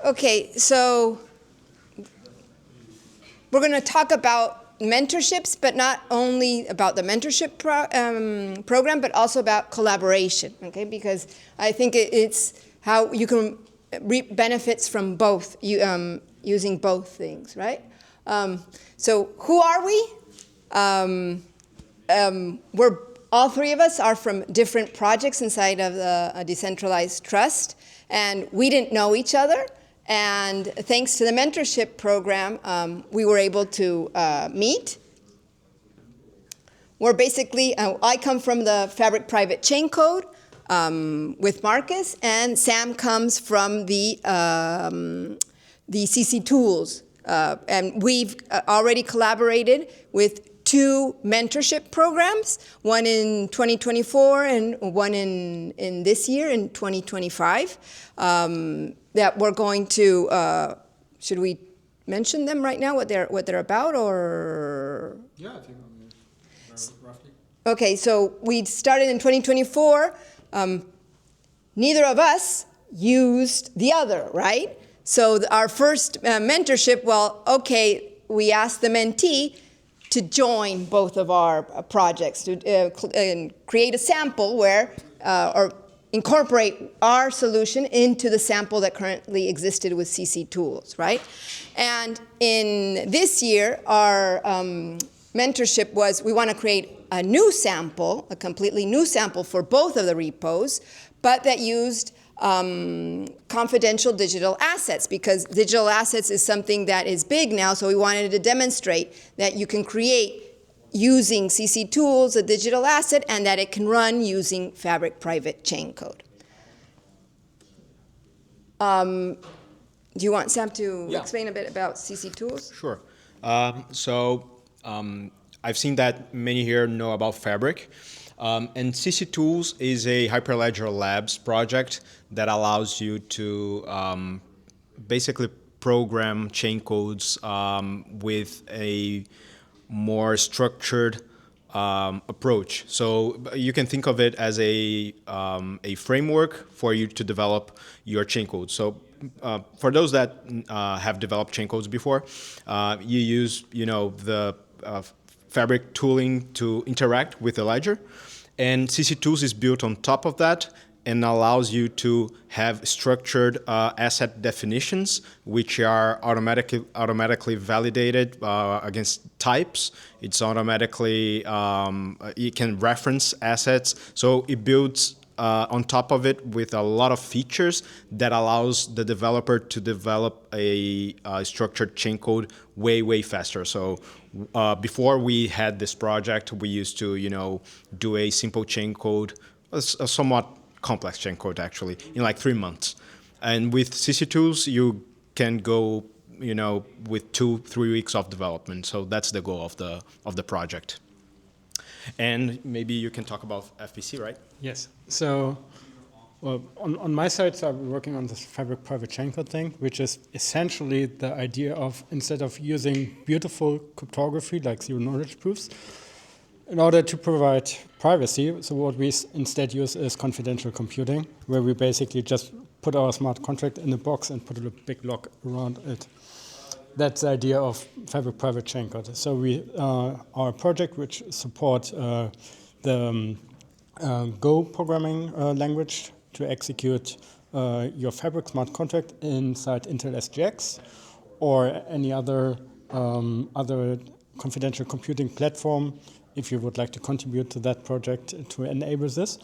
Okay, so we're going to talk about mentorships, but not only about the mentorship program, but also about collaboration, okay? Because I think it's how you can reap benefits from both, using both things, right? So who are we? We're all three of us are from different projects inside of the Decentralized Trust, and we didn't know each other. And thanks to the mentorship program, we were able to meet. We're basically, I come from the Fabric Private Chain Code with Marcus, and Sam comes from the CC Tools. And we've already collaborated with 2 mentorship programs, one in 2024 and one in this year, in 2025, that we're going to, should we mention them right now, what they're about, or? Yeah, I think roughly. Okay, so we started in 2024. Neither of us used the other, right? So our first mentorship, well, okay, we asked the mentee to join both of our projects, to create a sample where, or incorporate our solution into the sample that currently existed with CC Tools, right? And in this year, our mentorship was, we want to create a new sample, a completely new sample for both of the repos, but that used confidential digital assets, because digital assets is something that is big now, so we wanted to demonstrate that you can create using CC Tools a digital asset and that it can run using Fabric Private Chain Code. Do you want Sam to explain a bit about CC Tools? Sure. I've seen that many here know about Fabric. And CC Tools is a Hyperledger Labs project that allows you to basically program chain codes with a more structured approach. So you can think of it as a framework for you to develop your chain code. So for those that have developed chain codes before, you use the Fabric tooling to interact with the ledger, and CC Tools is built on top of that and allows you to have structured asset definitions, which are automatically validated against types. It's automatically, you can reference assets. So it builds on top of it with a lot of features that allows the developer to develop a structured chain code way faster. So before we had this project, we used to do a simple chain code, a somewhat complex chain code actually, in like 3 months. And with CC Tools, you can go with 2-3 weeks of development. So that's the goal of the project. And maybe you can talk about FPC, right? Yes. So, well, on my side, so I'm working on this Fabric Private Chain Code thing, which is essentially the idea of, instead of using beautiful cryptography like zero-knowledge proofs, in order to provide privacy, so what we instead use is confidential computing, where we basically just put our smart contract in a box and put a big lock around it. That's the idea of Fabric Private Chain Code. So we are a project which supports the Go programming language to execute your Fabric smart contract inside Intel SGX or any other confidential computing platform, if you would like to contribute to that project to enable this.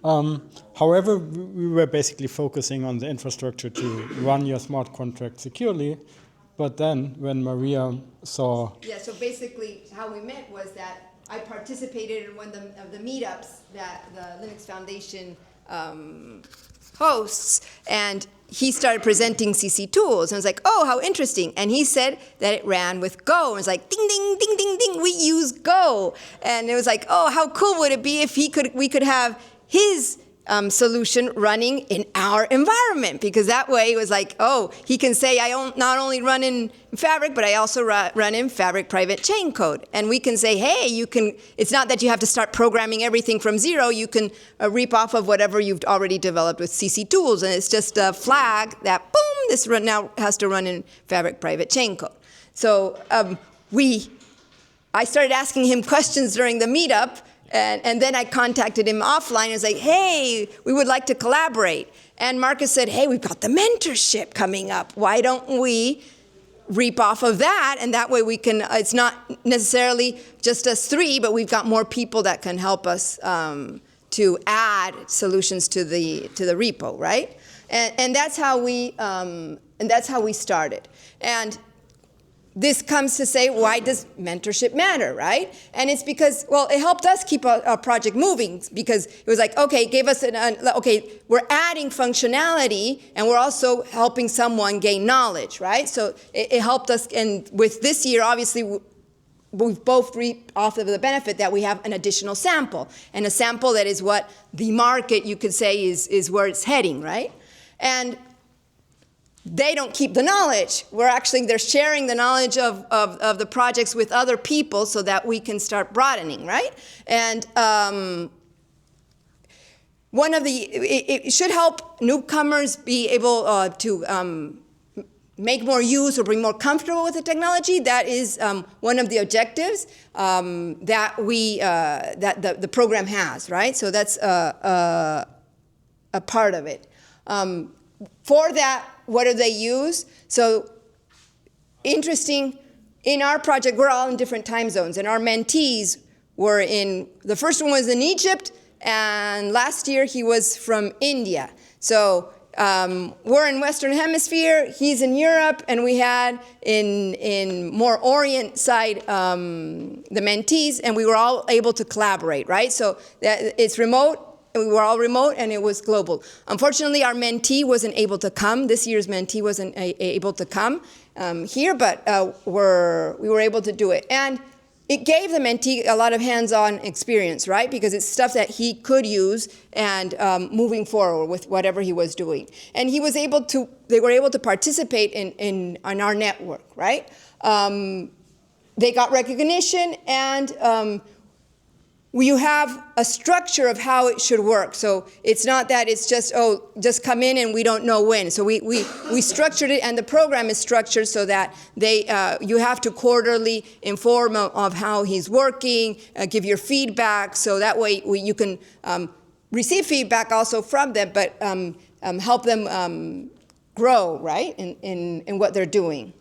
However, we were basically focusing on the infrastructure to run your smart contract securely. But then when Maria saw... Yeah, so basically how we met was that I participated in one of the meetups that the Linux Foundation hosts, and he started presenting CC Tools, and I was like, oh, how interesting. And he said that it ran with Go, and it was like, ding, ding, ding, ding, ding, we use Go. And it was like, oh, how cool would it be if we could have his solution running in our environment, because that way it was like, oh, he can say I not only run in Fabric, but I also run in Fabric Private Chain Code. And we can say, hey, it's not that you have to start programming everything from zero. You can reap off of whatever you've already developed with CC Tools, and it's just a flag that, boom, This now has to run in Fabric private chain code. So I started asking him questions during the meetup, and then I contacted him offline and was like, hey, we would like to collaborate. And Marcus said, hey, we've got the mentorship coming up. Why don't we reap off of that? And that way we can, it's not necessarily just us three, but we've got more people that can help us to add solutions to the repo, right? And that's how we started. And this comes to say, why does mentorship matter, right? And it's because, well, it helped us keep our project moving, because it was like, okay, it gave us okay, we're adding functionality and we're also helping someone gain knowledge, right? So it helped us, and with this year, obviously, we've both reaped off of the benefit that we have an additional sample, and a sample that is what the market, you could say, is where it's heading, right? And they don't keep the knowledge. They're sharing the knowledge of the projects with other people so that we can start broadening, right? And it should help newcomers be able to make more use or be more comfortable with the technology. That is one of the objectives that the program has, right? So that's a part of it. For that, what do they use? So interesting, in our project, we're all in different time zones, and our mentees were the first one was in Egypt, and last year he was from India. So we're in Western Hemisphere, he's in Europe, and we had in more Orient side the mentees, and we were all able to collaborate, right? So it's remote. We were all remote, and it was global. Unfortunately, our mentee wasn't able to come. This year's mentee wasn't able to come here, but we were able to do it. And it gave the mentee a lot of hands-on experience, right? Because it's stuff that he could use and moving forward with whatever he was doing. And they were able to participate in our network, right? They got recognition, and you have a structure of how it should work. So it's not that it's just come in and we don't know when. So we structured it, and the program is structured so that you have to quarterly inform of how he's working, give your feedback, so that way you can receive feedback also from them, but help them grow, right, in what they're doing.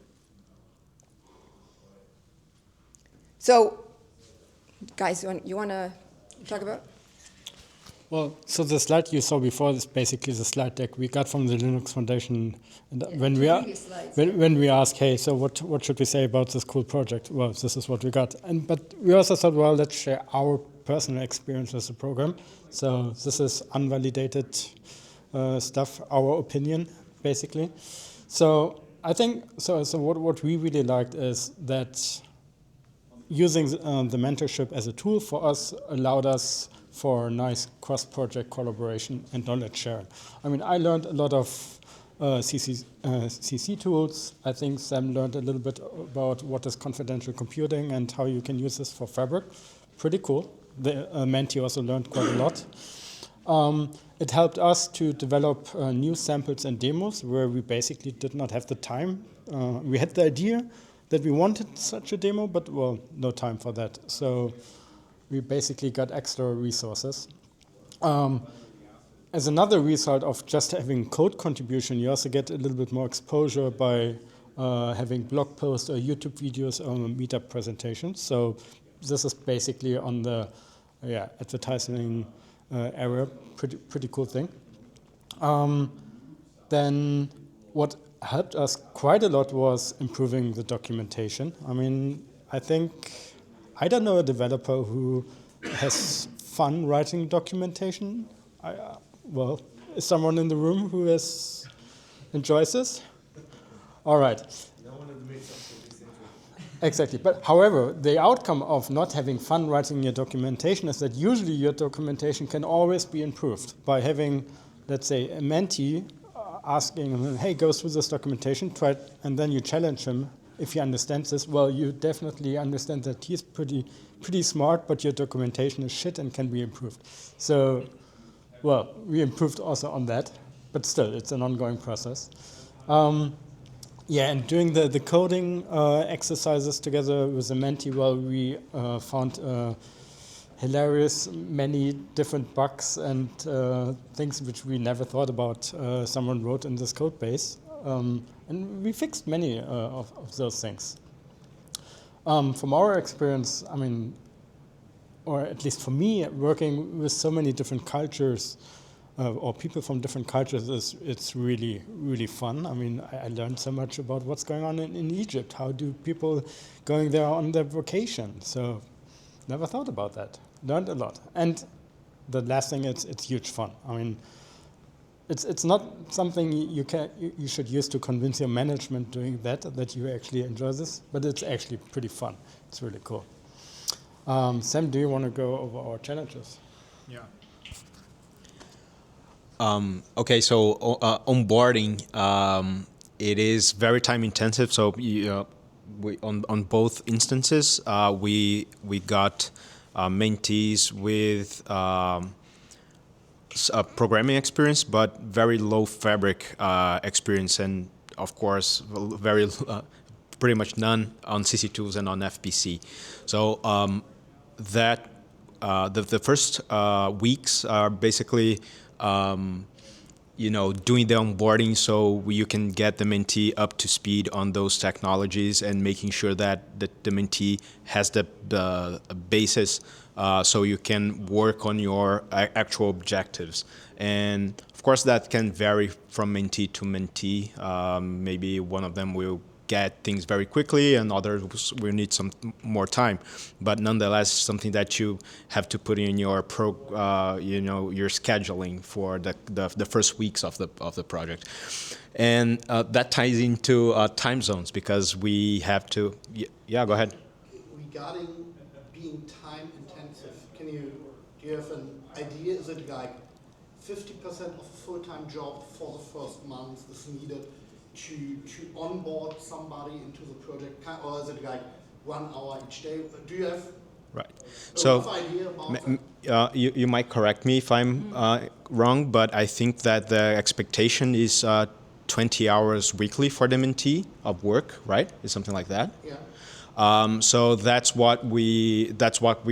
So, guys, you want to talk about? Well, so the slide you saw before is basically the slide deck we got from the Linux Foundation. And when we ask, hey, so what should we say about this cool project? Well, this is what we got. But we also thought, well, let's share our personal experience with the program. So this is unvalidated stuff, our opinion, basically. So I think, so what we really liked is that using the mentorship as a tool for us allowed us for nice cross-project collaboration and knowledge sharing. I mean, I learned a lot of CC tools. I think Sam learned a little bit about what is confidential computing and how you can use this for Fabric. Pretty cool. The mentee also learned quite a lot. It helped us to develop new samples and demos where we basically did not have the time. We had the idea that we wanted such a demo, but, well, no time for that. So we basically got extra resources. As another result of just having code contribution, you also get a little bit more exposure by having blog posts or YouTube videos or meetup presentations. So this is basically on the advertising area, pretty cool thing. Then what helped us quite a lot was improving the documentation. I mean, I don't know a developer who has fun writing documentation. Well, is someone in the room who enjoys this? All right. Exactly. But however, the outcome of not having fun writing your documentation is that usually your documentation can always be improved by having, let's say, a mentee asking him, hey, go through this documentation, try it, and then you challenge him. If he understands this, well, you definitely understand that he's pretty smart, but your documentation is shit and can be improved. So, well, we improved also on that, but still, it's an ongoing process. Yeah, and doing the coding exercises together with the mentee, well, we found hilarious many different bugs and things which we never thought about someone wrote in this code base. And we fixed many of those things. From our experience, I mean, or at least for me, working with so many different cultures or people from different cultures, it's really, really fun. I mean, I learned so much about what's going on in Egypt. How do people going there on their vacation? So never thought about that. Learned a lot. And the last thing, it's huge fun. I mean, it's not something you should use to convince your management doing that you actually enjoy this, but it's actually pretty fun. It's really cool. Sam, do you want to go over our challenges? Yeah. Okay, so onboarding, it is very time intensive. So we on both instances, we got mentees with programming experience, but very low Fabric experience, and of course, very pretty much none on CC tools and on FPC. So that the first weeks are basically doing the onboarding so you can get the mentee up to speed on those technologies and making sure that the mentee has the basis so you can work on your actual objectives. And of course, that can vary from mentee to mentee. Maybe one of them will get things very quickly and others will need some more time, but nonetheless something that you have to put in your your scheduling for the first weeks of the project. And that ties into time zones, because we have to go ahead. Regarding being time intensive, do you have an idea? Is it like 50% of a full-time job for the first month is needed to onboard somebody into the project, or is it like 1 hour each day? Do you have right? a So rough idea about that? you might correct me if I'm wrong, but I think that the expectation is 20 hours weekly for the mentee of work, right? Is something like that? Yeah. So that's what we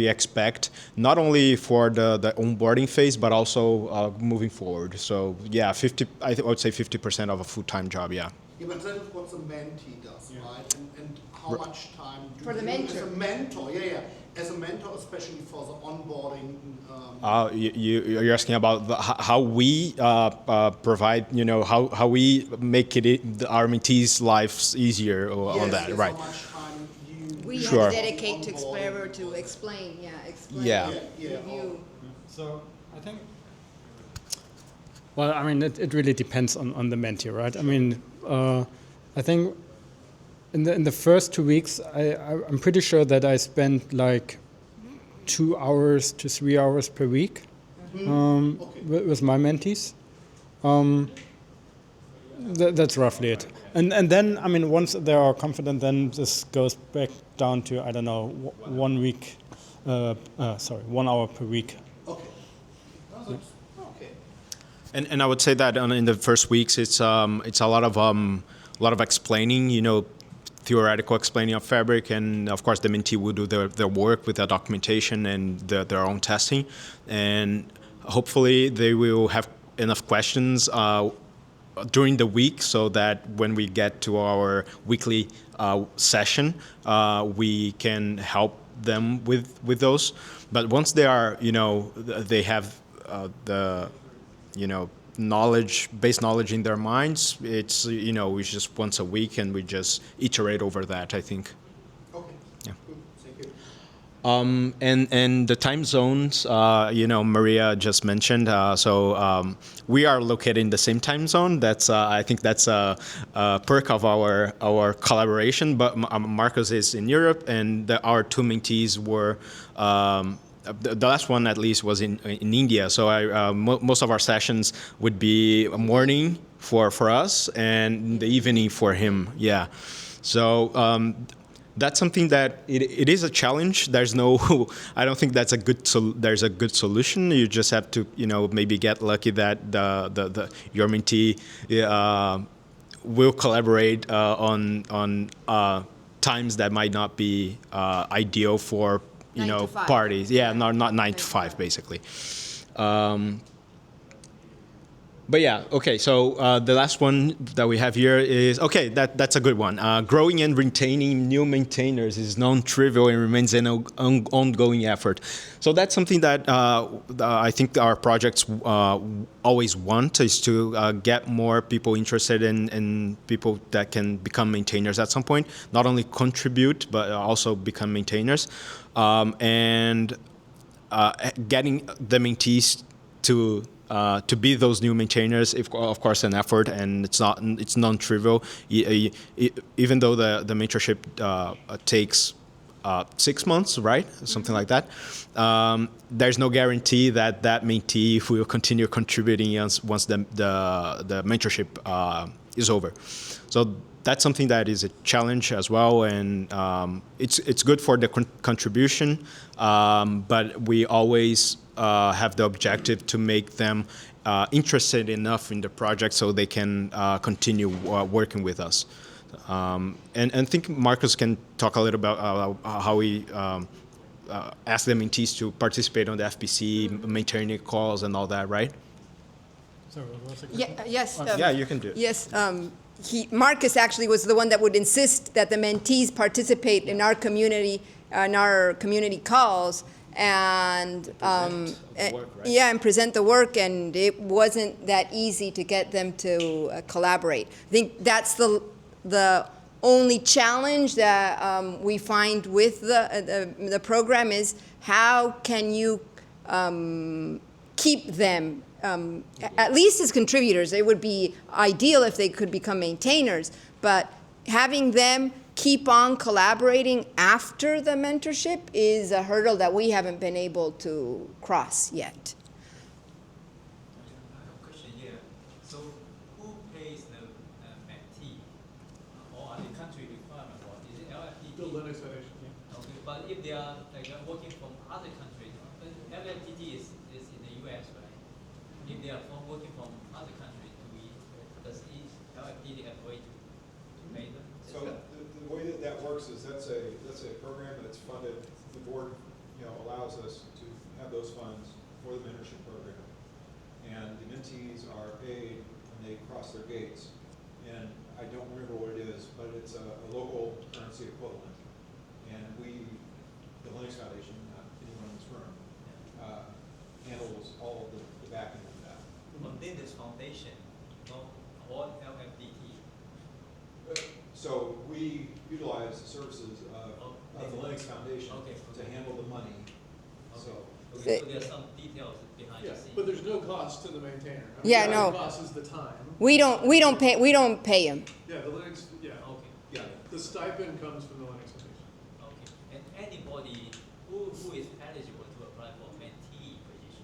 expect, not only for the onboarding phase, but also moving forward. So yeah, I would say 50% of a full-time job. Yeah. Yeah, but that is what the mentee does, right? And how much time do For the you, mentor. as a mentor, as a mentor, especially for the onboarding? You're asking about how we provide, how we make our mentees' lives easier on that, yes, right? How much time you We Sure. have to dedicate to Explorer to explain, Yeah. review. So I think. Well, I mean, it really depends on the mentee, right? I mean, I think in the first 2 weeks, I'm pretty sure that I spent like 2 hours to 3 hours per week with my mentees. That's roughly it. And then, I mean, once they are confident, then this goes back down to, I don't know, 1 week, 1 hour per week. Okay. Okay. And I would say that in the first weeks, it's a lot of explaining, theoretical explaining of Fabric, and of course the mentee will do their work with the documentation and their own testing, and hopefully they will have enough questions during the week so that when we get to our weekly session, we can help them with those. But once they are, they have the base knowledge in their minds, it's it's just once a week and we just iterate over that, I think. Okay. Yeah. Good. Thank you. And the time zones, Maria just mentioned. So we are located in the same time zone. That's I think that's a perk of our collaboration. But Marcos is in Europe, and our 2 mentees were. The last one, at least, was in India. So most of our sessions would be morning for us and the evening for him. Yeah. So that's something that it is a challenge. There's no, I don't think that's there's a good solution. You just have to, maybe get lucky that your mentee will collaborate on times that might not be ideal for 9 to 5. parties. Yeah, not 9 to 5 basically. But yeah, okay. So the last one that we have here is okay. That's a good one. Growing and retaining new maintainers is non-trivial and remains an ongoing effort. So that's something that I think our projects always want is to get more people interested in people that can become maintainers at some point. Not only contribute but also become maintainers, and getting the mentees to be those new maintainers, of course, an effort, and it's non-trivial. Even though the mentorship takes 6 months, right, something like that. There's no guarantee that mentee will continue contributing once the mentorship is over. So that's something that is a challenge as well, and it's good for the contribution, but we always have the objective to make them interested enough in the project so they can continue working with us. And I think Marcus can talk a little about how we ask the mentees to participate on the FPC, maintaining calls and all that, right? So what was it? Yes. Yeah, you can do it. Yes. Marcus actually was the one that would insist that the mentees participate in our community calls and work, right? yeah, and present the work. And it wasn't that easy to get them to collaborate. I think that's the only challenge that we find with the program is how can you keep them at least as contributors. It would be ideal if they could become maintainers, but having them keep on collaborating after the mentorship is a hurdle that we haven't been able to cross yet. I have a question here. So who pays the mentee? Or are the country requirement? Or is it LFDT? The Linux Foundation. Okay, but if they are like working from other countries, LFDT is in the US, right? If they are working from other countries, does each LFDT have way to pay them? So the way that works is that's a program that's funded. The board, allows us to have those funds for the mentorship program, and the mentees are paid when they cross their gates. And I don't remember what it is, but it's a local currency equivalent. And the Linux Foundation, not anyone in this room, handles all of the back end of that. On Linux Foundation, no, or LFDT. So we utilize the services of the Linux Foundation to handle the money. Okay, so there are some details behind the scenes. But there's no cost to the maintainer. Yeah, the no. only cost is the time. We don't pay them. Yeah, the Linux, Okay. Yeah. the stipend comes from the Linux Foundation. Okay. And anybody who is eligible to apply for mentee position?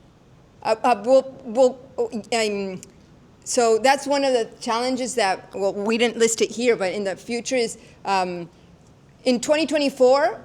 So that's one of the challenges that, well, we didn't list it here, but in the future is, in 2024,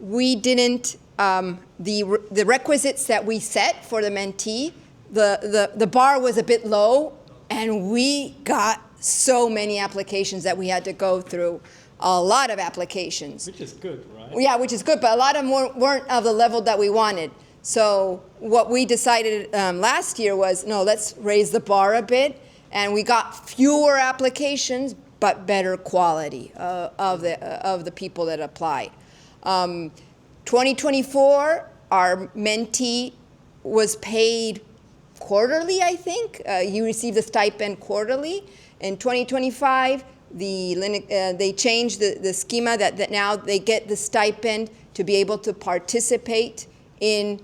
we didn't, the requisites that we set for the mentee, the bar was a bit low, and we got so many applications that we had to go through, a lot of applications. Which is good, right? Yeah, which is good, but a lot of them weren't of the level that we wanted. So what we decided last year was, no, let's raise the bar a bit, and we got fewer applications, but better quality of the people that applied. 2024, our mentee was paid quarterly, I think. You receive the stipend quarterly. In 2025, they changed the schema that now they get the stipend to be able to participate in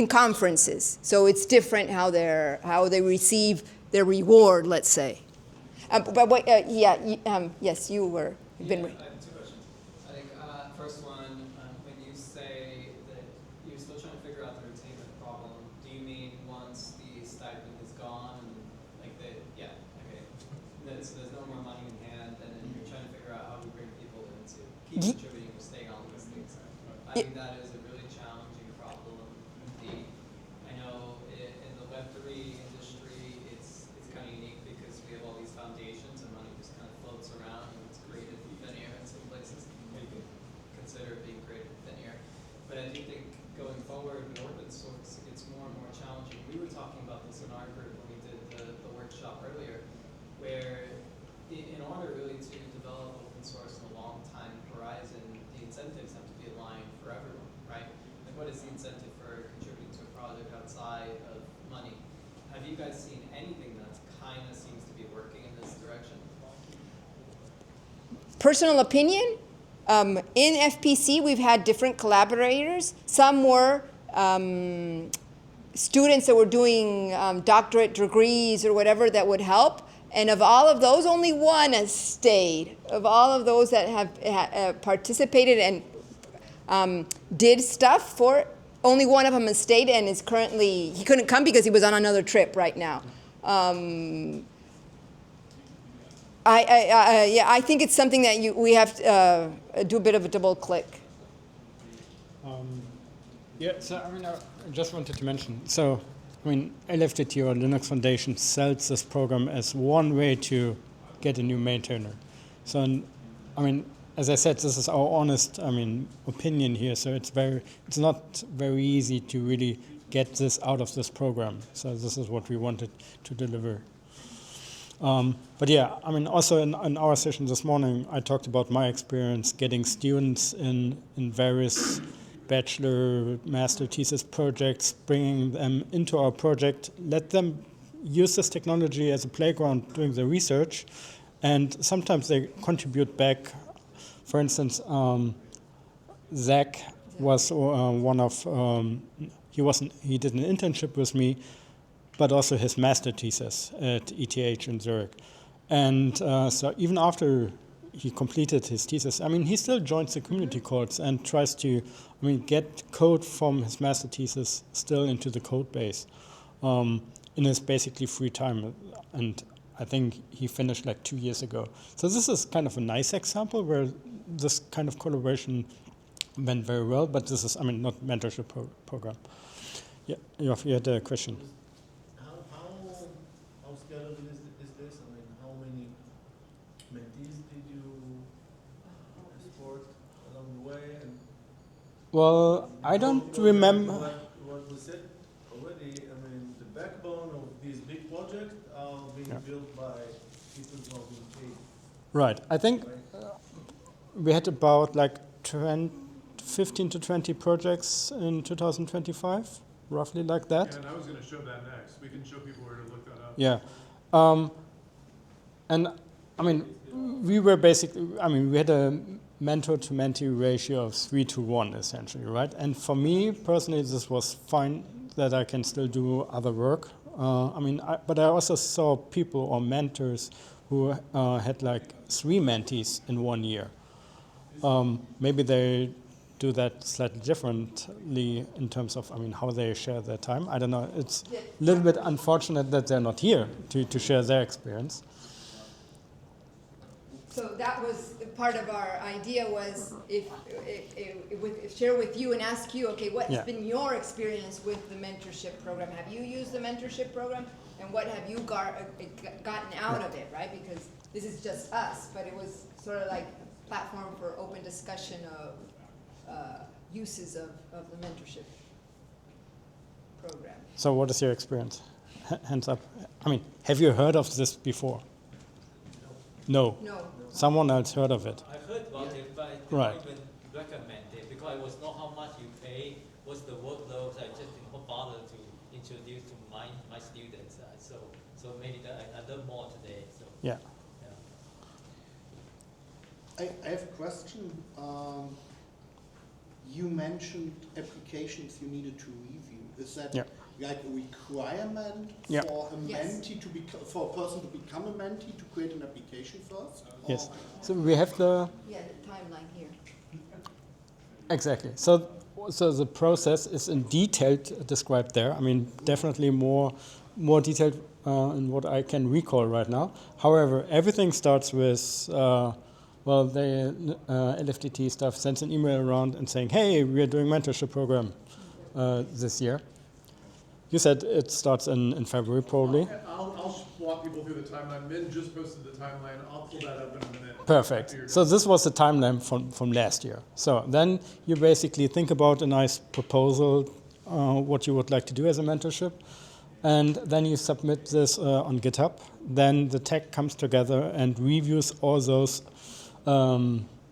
conferences. So it's different how they receive their reward, let's say. Yes, you've been. I have two questions. I think first one, when you say that you're still trying to figure out the retainment problem, do you mean once the stipend is gone, like the so there's no more money in hand, and then you're trying to figure out how to bring people in to keep contributing or staying on listings? I think that is a really challenging problem. I know in the Web3 industry, it's kind of unique because we have all these foundations personal opinion, in FPC we've had different collaborators. Some were students that were doing doctorate degrees or whatever that would help. And of all of those, only one has stayed. Of all of those that have participated and did stuff for, only one of them has stayed and is currently, he couldn't come because he was on another trip right now. Yeah, I think it's something that we have to do a bit of a double click. Yeah, so I mean, I just wanted to mention, so I mean, LFDT or Linux Foundation sells this program as one way to get a new maintainer. So, I mean, as I said, this is our honest, opinion here. So it's not very easy to really get this out of this program. So this is what we wanted to deliver. But yeah, I mean, also in our session this morning, I talked about my experience getting students in various bachelor, master thesis projects, bringing them into our project, let them use this technology as a playground doing the research, and sometimes they contribute back. For instance, Zach was one of, he did an internship with me, but also his master thesis at ETH in Zurich. And so even after he completed his thesis, I mean, he still joins the community calls and tries to, get code from his master thesis still into the code base in his basically free time. And I think he finished like 2 years ago. So this is kind of a nice example where this kind of collaboration went very well, but this is, not mentorship program. Yeah, you had a question. How scalable is this? I mean, how many mentees did you support along the way? And well, I don't remember. What we said already, the backbone of these big projects are being built by people who are being paid. Right. I think we had about like 15 to 20 projects in 2025, roughly like that. Yeah, and I was going to show that next. We can show people where to look that up. Yeah. And we were basically, we had a mentor to mentee ratio of 3:1 essentially, right? And for me personally, this was fine that I can still do other work. But I also saw people or mentors who had like 3 mentees in 1 year. Maybe they do that slightly differently in terms of, how they share their time. I don't know. It's a little bit unfortunate that they're not here to share their experience. So that was part of our idea was if share with you and ask you, okay, what's been your experience with the mentorship program? Have you used the mentorship program? And what have you gotten out of it, right? Because this is just us, but it was sort of like a platform for open discussion of uses of the mentorship program. So what is your experience? Hands up. Have you heard of this before? No. No. Someone else heard of it? I heard about it, but I didn't even recommend it because I was not how much you pay, what's the workload. I just didn't bother to introduce to my students. So maybe I learned more today. So yeah. I have a question. You mentioned applications you needed to review. Is that like a requirement for a mentee for a person to become a mentee to create an application first? Yes. So we have the timeline here. Exactly. So the process is in detail described there. Definitely more detailed in what I can recall right now. However, everything starts with the LFDT staff sends an email around and saying, hey, we are doing mentorship program this year. You said it starts in February, probably. I'll walk people through the timeline. Min just posted the timeline. I'll pull that up in a minute. Perfect. So this was the timeline from last year. So then you basically think about a nice proposal, what you would like to do as a mentorship, and then you submit this on GitHub. Then the tech comes together and reviews all those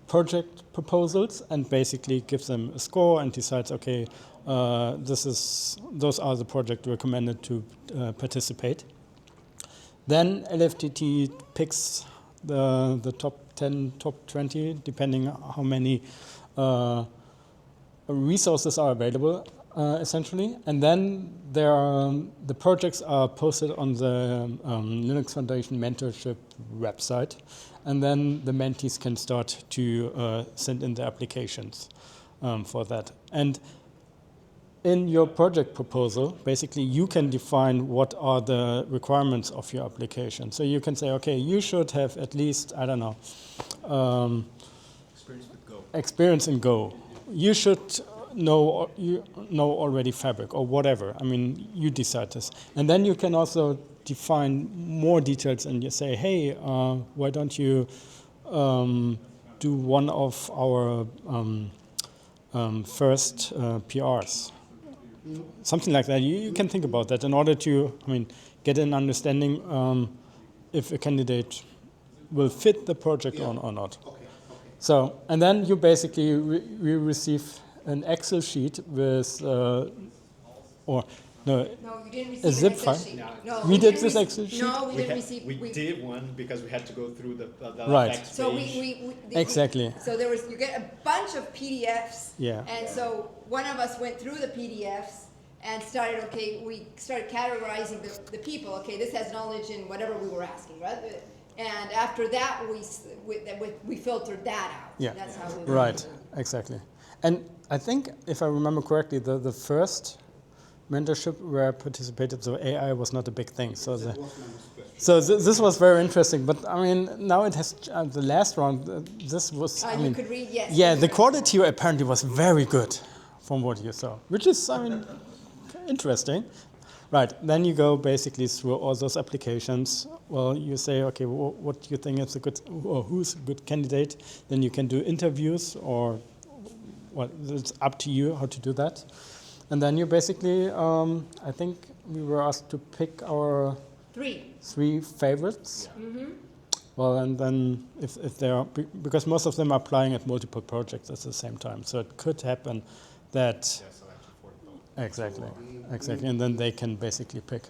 project proposals and basically gives them a score and decides, okay, those are the projects recommended to participate. Then LFDT picks the top 10, top 20, depending on how many resources are available, essentially. And then the projects are posted on the Linux Foundation Mentorship website. And then the mentees can start to send in their applications for that. And in your project proposal, basically, you can define what are the requirements of your application. So you can say, okay, you should have at least, I don't know, Experience with Go. experience in Go. You should know already Fabric or whatever. I mean, you decide this. And then you can also define more details and you say, hey, why don't you do one of our first PRs? Something like that. You can think about that in order to, get an understanding if a candidate will fit the project or not. Okay. So, and then you basically we receive an Excel sheet with, No, you didn't receive a zip an Excel file? sheet. No. No, We did didn't this rec- Excel sheet? No, we didn't receive. We did one because we had to go through the Right. next So page. Exactly. So you get a bunch of PDFs. Yeah. And so one of us went through the PDFs and we started categorizing the people. Okay, this has knowledge in whatever we were asking, right? And after that, we filtered that out. Yeah. That's how we Right, exactly. And I think, if I remember correctly, the first mentorship where I participated, so AI was not a big thing. So this was very interesting. But now it has the last round. This was. you could read, yes. Yeah, the quality apparently was very good, from what you saw, which is interesting. Right, then you go basically through all those applications. Well, you say, okay, what do you think is who's a good candidate? Then you can do interviews or. Well, it's up to you how to do that. And then you basically, I think we were asked to pick our three favorites. Yeah. Mm-hmm. Well, and then if they are, because most of them are applying at multiple projects at the same time. So it could happen that, exactly, and then they can basically pick.